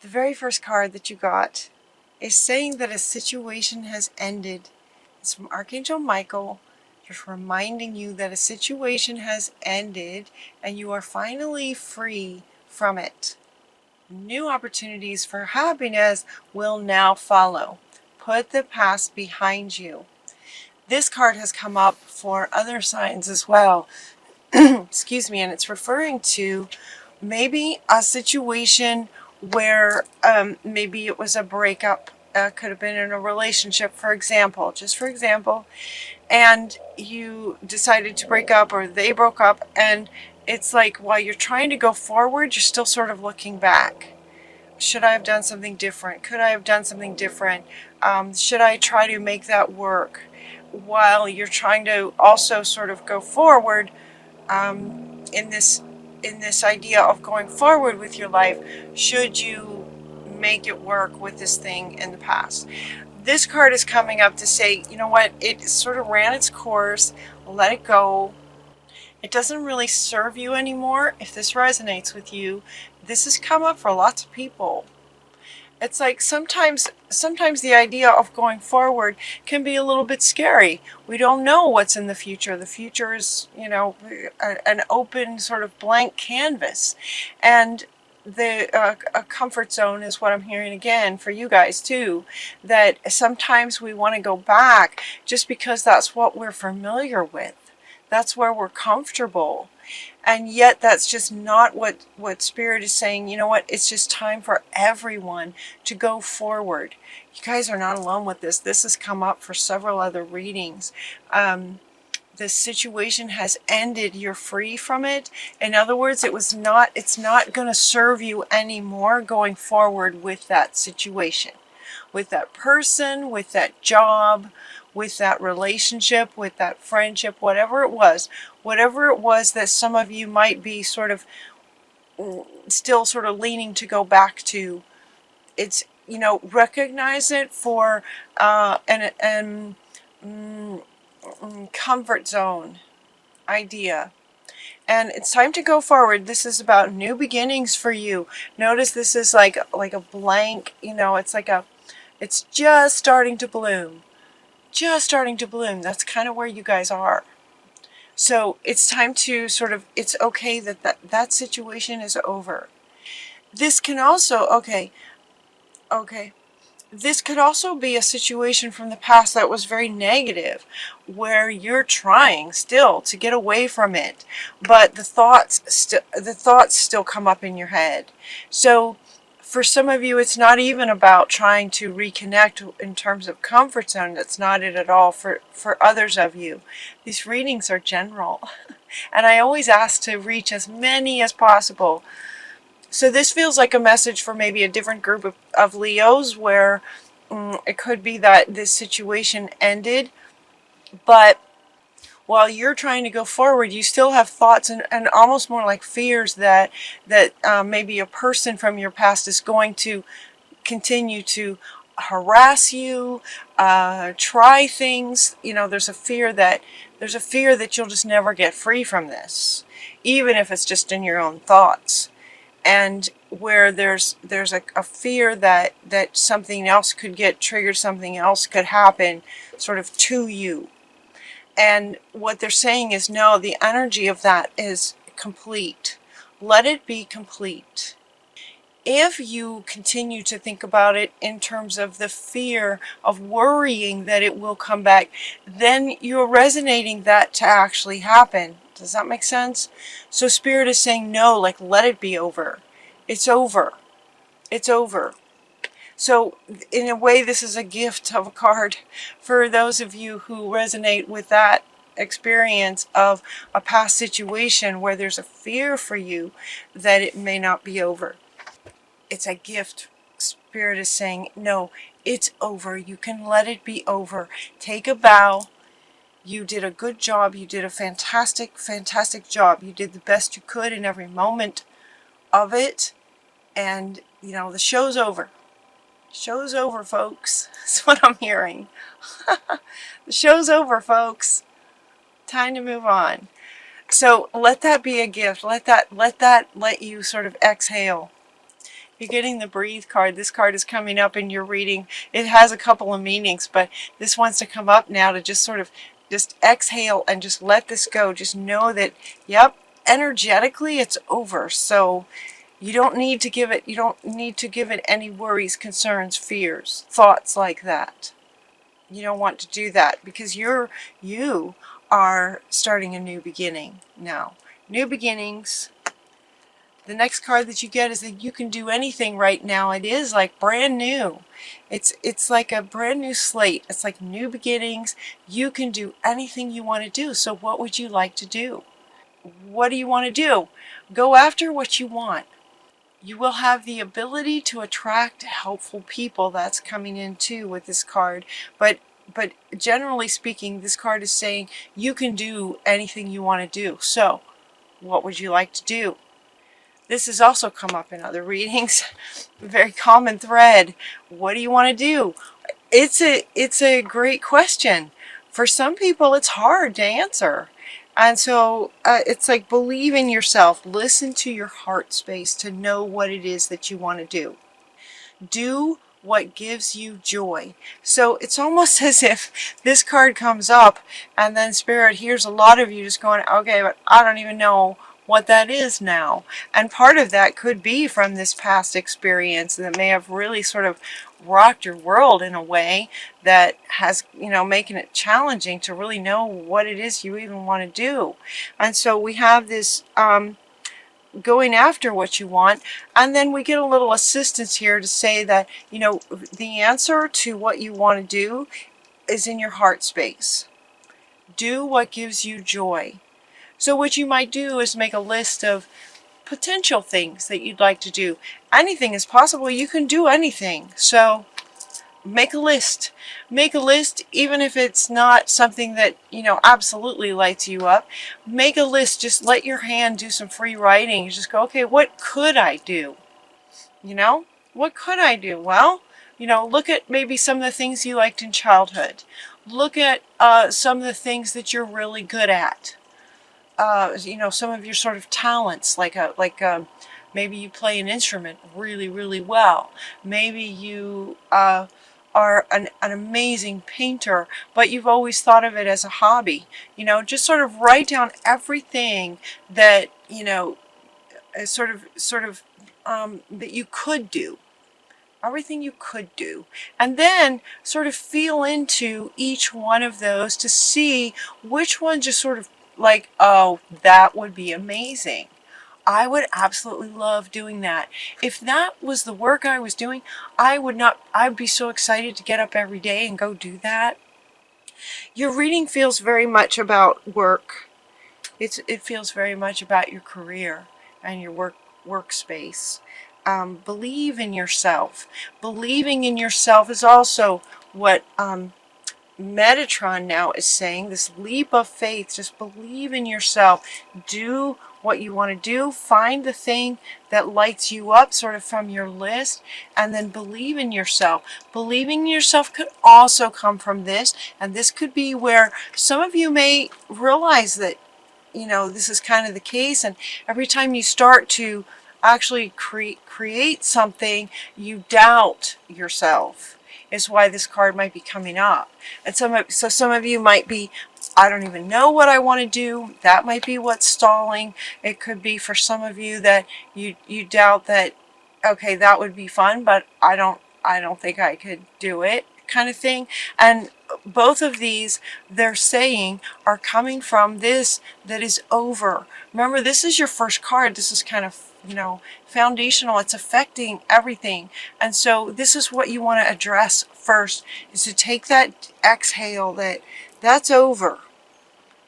The very first card that you got is saying that a situation has ended. It's from Archangel Michael, just reminding you that a situation has ended and you are finally free from it. New opportunities for happiness will now follow. Put the past behind you. This card has come up for other signs as well. Excuse me, and it's referring to maybe a situation where maybe it was a breakup, could have been in a relationship, for example, just for example, and you decided to break up or they broke up, and it's like while you're trying to go forward, you're still sort of looking back. Should I have done something different? Could I have done something different? Should I try to make that work? While you're trying to also sort of go forward, in this idea of going forward with your life, should you make it work with this thing in the past? This card is coming up to say, you know what, it sort of ran its course, let it go. It doesn't really serve you anymore. If this resonates with you, this has come up for lots of people. It's like sometimes the idea of going forward can be a little bit scary. We don't know what's in the future. The future is, an open sort of blank canvas. And a comfort zone is what I'm hearing again for you guys too, that sometimes we want to go back just because that's what we're familiar with. That's where we're comfortable. And yet that's just not what Spirit is saying. You know what? It's just time for everyone to go forward. You guys are not alone with this. This has come up for several other readings. The situation has ended. You're free from it. In other words, it's not going to serve you anymore going forward with that situation, with that person, with that job, with that relationship, with that friendship, whatever it was that some of you might be sort of still sort of leaning to go back to. It's, recognize it for an comfort zone idea. And it's time to go forward. This is about new beginnings for you. Notice this is like a blank, it's just starting to bloom. Just starting to bloom. That's kind of where you guys are. So it's time to it's okay that situation is over. This can also, okay. This could also be a situation from the past that was very negative, where you're trying still to get away from it, but the thoughts still come up in your head. So for some of you, it's not even about trying to reconnect in terms of comfort zone. That's not it at all. For others of you, these readings are general. And I always ask to reach as many as possible. So this feels like a message for maybe a different group of Leos, where it could be that this situation ended, but while you're trying to go forward, you still have thoughts and almost more like fears that maybe a person from your past is going to continue to harass you, try things. There's a fear that you'll just never get free from this, even if it's just in your own thoughts. And where there's a fear that something else could get triggered, something else could happen sort of to you. And what they're saying is, no, the energy of that is complete. Let it be complete. If you continue to think about it in terms of the fear of worrying that it will come back, then you're resonating that to actually happen. Does that make sense? So Spirit is saying, no, let it be over. It's over. It's over. So in a way, this is a gift of a card for those of you who resonate with that experience of a past situation where there's a fear for you that it may not be over. It's a gift. Spirit is saying, no, it's over. You can let it be over. Take a bow. You did a good job. You did a fantastic, fantastic job. You did the best you could in every moment of it. And, the show's over. Show's over, folks. That's what I'm hearing. The show's over, folks. Time to move on. So let that be a gift. Let you sort of exhale. You're getting the breathe card. This card is coming up in your reading. It has a couple of meanings, but this wants to come up now to just sort of just exhale and just let this go. Just know that, yep, energetically it's over. So you don't need to give it any worries, concerns, fears, thoughts like that. You don't want to do that because you are starting a new beginning now. New beginnings. The next card that you get is that you can do anything right now. It is like brand new. It's like a brand new slate. It's like new beginnings. You can do anything you want to do. So what would you like to do? What do you want to do? Go after what you want. You will have the ability to attract helpful people. That's coming in too with this card. But generally speaking, this card is saying you can do anything you want to do. So what would you like to do? This has also come up in other readings. A very common thread. What do you want to do? It's a great question. For some people, it's hard to answer. And so it's like believe in yourself. Listen to your heart space to know what it is that you want to do. Do what gives you joy. So it's almost as if this card comes up and then Spirit hears a lot of you just going, okay, but I don't even know what that is now. And part of that could be from this past experience that may have really sort of rocked your world in a way that has, making it challenging to really know what it is you even want to do. And so we have this going after what you want, and then we get a little assistance here to say that the answer to what you want to do is in your heart space. Do what gives you joy. So what you might do is make a list of potential things that you'd like to do. Anything is possible. You can do anything. So make a list. Make a list, even if it's not something that, absolutely lights you up. Make a list. Just let your hand do some free writing. You just go, okay, what could I do? What could I do? Well, look at maybe some of the things you liked in childhood. Look at some of the things that you're really good at. Some of your sort of talents, maybe you play an instrument really, really well. Maybe you are an amazing painter, but you've always thought of it as a hobby. Just sort of write down everything that, that you could do. Everything you could do. And then sort of feel into each one of those to see which one just sort of like, oh, that would be amazing. I would absolutely love doing that. If that was the work I was doing, I'd be so excited to get up every day and go do that. Your reading feels very much about work. It feels very much about your career and your workspace. Believe in yourself. Believing in yourself is also what Metatron now is saying, this leap of faith. Just believe in yourself. Do what you want to do. Find the thing that lights you up sort of from your list, and then believe in yourself. Believing in yourself could also come from this, and this could be where some of you may realize that this is kind of the case, and every time you start to actually create something, you doubt yourself. Is why this card might be coming up. And some of you might be, I don't even know what I want to do. That might be what's stalling. It could be for some of you that you doubt that, okay, that would be fun, but I don't think I could do it, kind of thing. And both of these, they're saying, are coming from this that is over. Remember, this is your first card. This is kind of, foundational. It's affecting everything. And so this is what you want to address first, is to take that exhale that's over.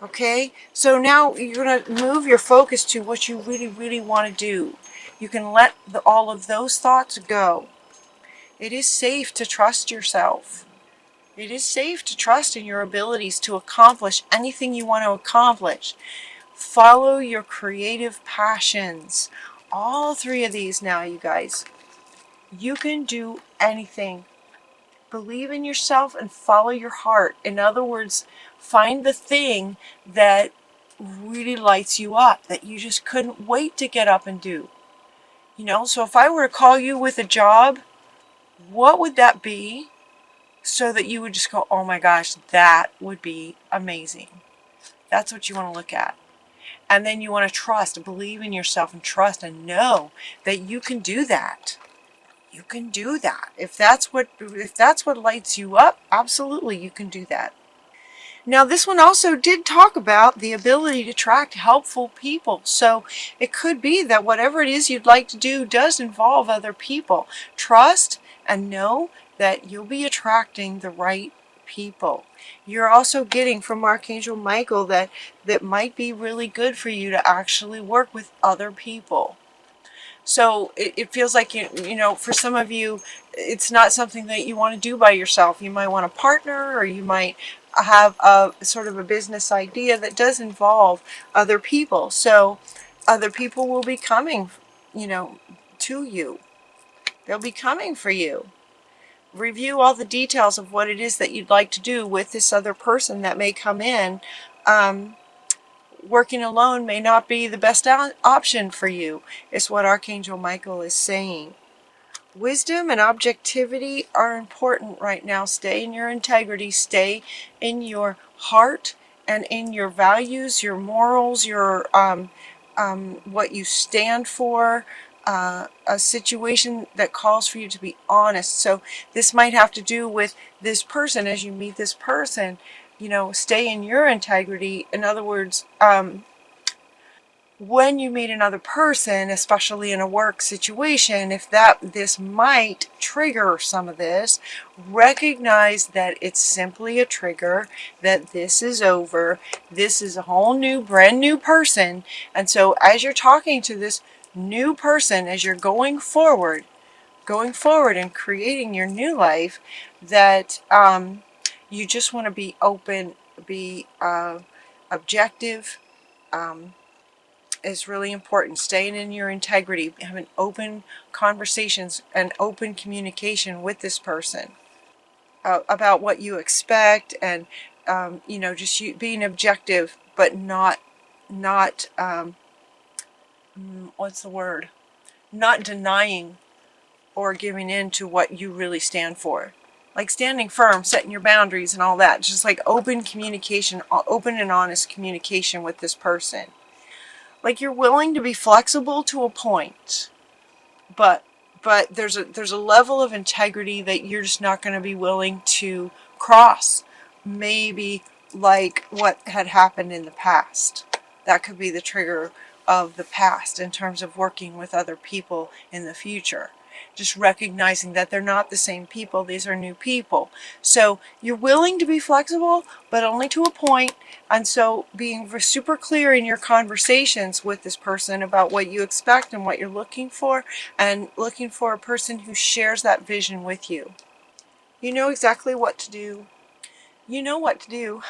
Okay? So now you're going to move your focus to what you really, really want to do. You can let all of those thoughts go. It is safe to trust yourself. It is safe to trust in your abilities to accomplish anything you want to accomplish. Follow your creative passions. All three of these now, you guys. You can do anything. Believe in yourself and follow your heart. In other words, find the thing that really lights you up, that you just couldn't wait to get up and do. You know, so if I were to call you with a job, what would that be so that you would just go, oh my gosh, that would be amazing. That's what you want to look at. And then you want to trust, believe in yourself and trust and know that you can do that. You can do that. If that's what lights you up, absolutely you can do that. Now, this one also did talk about the ability to attract helpful people. So it could be that whatever it is you'd like to do does involve other people. Trust and know that you'll be attracting the right people. You're also getting from Archangel Michael that might be really good for you to actually work with other people. So it feels like, you know, for some of you, it's not something that you want to do by yourself. You might want a partner, or you might have a sort of a business idea that does involve other people. So other people will be coming, you know, to you. They'll be coming for you. Review all the details of what it is that you'd like to do with this other person that may come in. Working alone may not be the best option for you, is what Archangel Michael is saying. Wisdom and objectivity are important right now. Stay in your integrity, stay in your heart and in your values, your morals, your what you stand for, a situation that calls for you to be honest. So this might have to do with this person. As you meet this person, you know, stay in your integrity. In other words, when you meet another person, especially in a work situation, if this might trigger some of this, recognize that it's simply a trigger, that this is over, this is a whole new, brand new person. And so as you're talking to this new person, as you're going forward and creating your new life, that you just want to be open, be objective, is really important. Staying in your integrity, having open conversations and open communication with this person about what you expect, and you know, just being objective, but not what's the word? Not denying or giving in to what you really stand for. Like standing firm, setting your boundaries and all that. Just like open communication, open and honest communication with this person. Like you're willing to be flexible to a point, but there's a level of integrity that you're just not going to be willing to cross. Maybe like what had happened in the past. That could be the trigger of the past in terms of working with other people in the future. Just recognizing that they're not the same people, these are new people. So you're willing to be flexible, but only to a point. And so being super clear in your conversations with this person about what you expect and what you're looking for, and looking for a person who shares that vision with you. You know exactly what to do. You know what to do.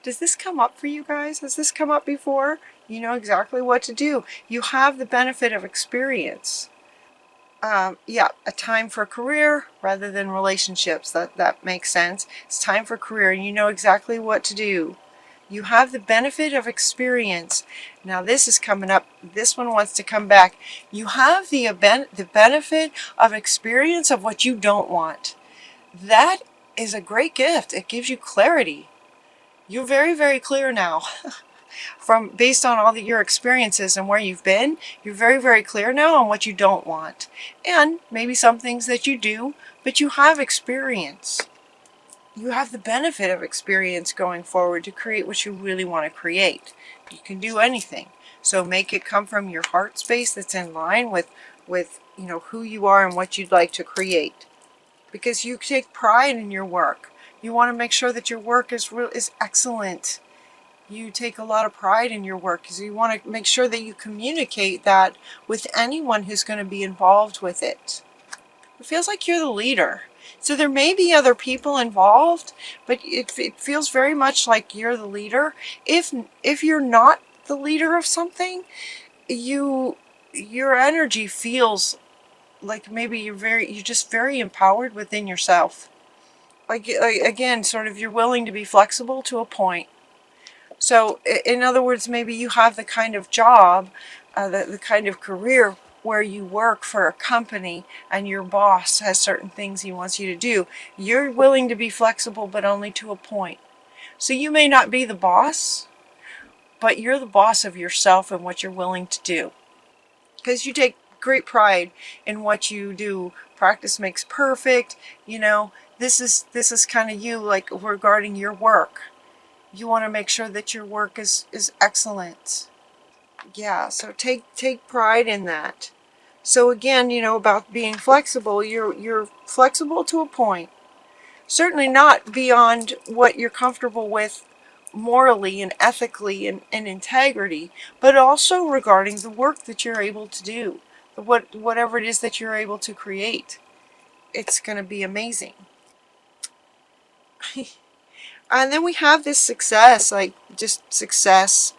Does this come up for you guys? Has this come up before? You know exactly what to do. You have the benefit of experience. Yeah, a time for career rather than relationships. That makes sense. It's time for career, and you know exactly what to do. You have the benefit of experience. Now this is coming up. This one wants to come back. You have the benefit of experience of what you don't want. That is a great gift. It gives you clarity. You're very, very clear now. Based on all your experiences and where you've been, you're very, very clear now on what you don't want. And maybe some things that you do, but you have experience. You have the benefit of experience going forward to create what you really want to create. You can do anything. So make it come from your heart space that's in line with you know, who you are and what you'd like to create. Because you take pride in your work. You want to make sure that your work is excellent. You take a lot of pride in your work because you want to make sure that you communicate that with anyone who's going to be involved with it. It feels like you're the leader. So there may be other people involved, but it feels very much like you're the leader. If you're not the leader of something, your energy feels like maybe you're just very empowered within yourself. Like again, sort of you're willing to be flexible to a point. So in other words, maybe you have the kind of job, the kind of career where you work for a company and your boss has certain things he wants you to do, you're willing to be flexible, but only to a point. So you may not be the boss, but you're the boss of yourself and what you're willing to do. Because you take great pride in what you do. Practice makes perfect. You know, this is kind of you, like regarding your work. You want to make sure that your work is excellent. Yeah, so take pride in that. So again, you know, about being flexible, you're flexible to a point. Certainly not beyond what you're comfortable with morally and ethically and integrity, but also regarding the work that you're able to do, whatever it is that you're able to create. It's going to be amazing. And then we have this success, like just success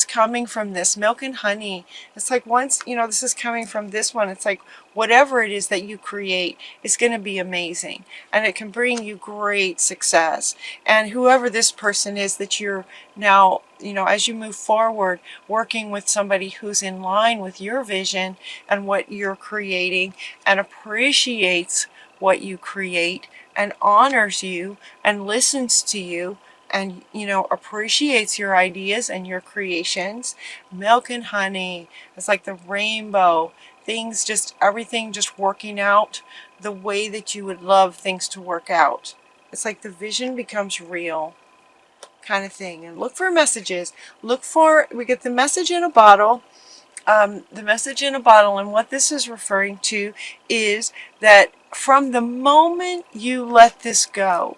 coming from this milk and honey. It's like once, you know, this is coming from this one. It's like whatever it is that you create is going to be amazing, and it can bring you great success. And whoever this person is that you're now, you know, as you move forward, working with somebody who's in line with your vision and what you're creating and appreciates what you create and honors you and listens to you and, you know, appreciates your ideas and your creations. Milk and honey. It's like the rainbow. Things just, everything just working out the way that you would love things to work out. It's like the vision becomes real kind of thing. And look for messages. We get the message in a bottle. The message in a bottle, and what this is referring to is that from the moment you let this go,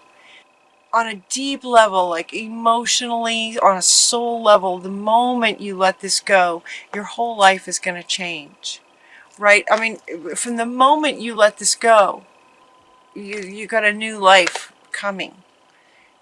on a deep level, like emotionally, on a soul level, the moment you let this go, your whole life is going to change, right? I mean, from the moment you let this go, you got a new life coming.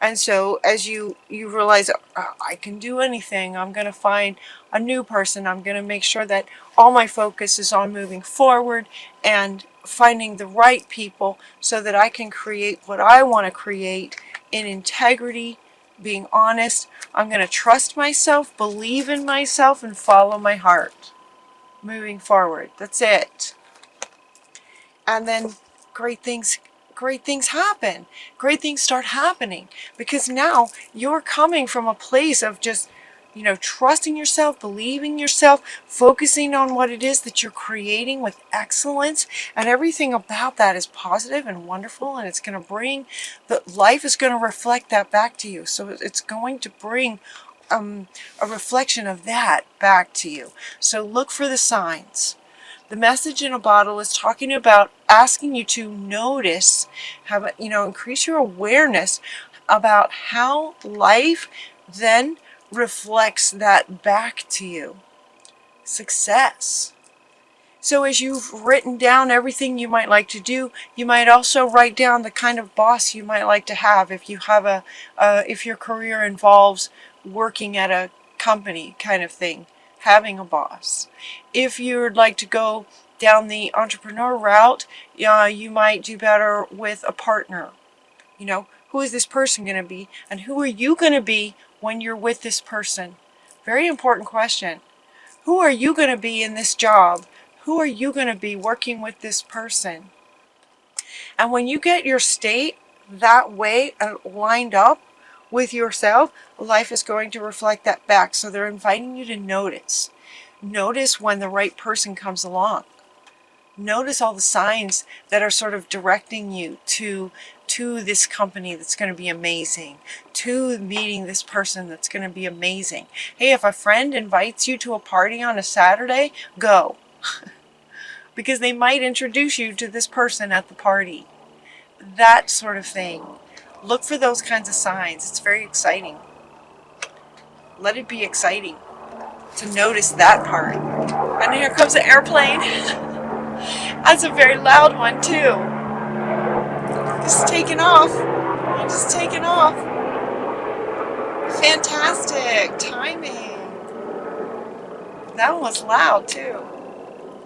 And so as you realize, I can do anything, I'm going to find a new person, I'm going to make sure that all my focus is on moving forward and finding the right people so that I can create what I want to create in integrity, being honest. I'm going to trust myself, believe in myself, and follow my heart. Moving forward. That's it. And then great things happen. Great things start happening because now you're coming from a place of just, you know, trusting yourself, believing yourself, focusing on what it is that you're creating with excellence, and everything about that is positive and wonderful, and it's going to bring, the life is going to reflect that back to you. So it's going to bring a reflection of that back to you. So look for the signs. The message in a bottle is talking about asking you to notice, increase your awareness about how life then reflects that back to you. Success. So as you've written down everything you might like to do, you might also write down the kind of boss you might like to have. If you have if your career involves working at a company kind of thing, having a boss. If you'd like to go down the entrepreneur route, you might do better with a partner. You know, who is this person going to be, and who are you going to be when you're with this person? Very important question. Who are you going to be in this job? Who are you going to be working with this person? And when you get your state that way lined up with yourself, life is going to reflect that back. So they're inviting you to notice. Notice when the right person comes along. Notice all the signs that are sort of directing you to this company that's going to be amazing, to meeting this person that's going to be amazing. Hey, if a friend invites you to a party on a Saturday, go. Because they might introduce you to this person at the party. That sort of thing. Look for those kinds of signs. It's very exciting. Let it be exciting to notice that part. And here comes the airplane. That's a very loud one too. Just taking off. Just taking off. Fantastic timing. That one was loud too.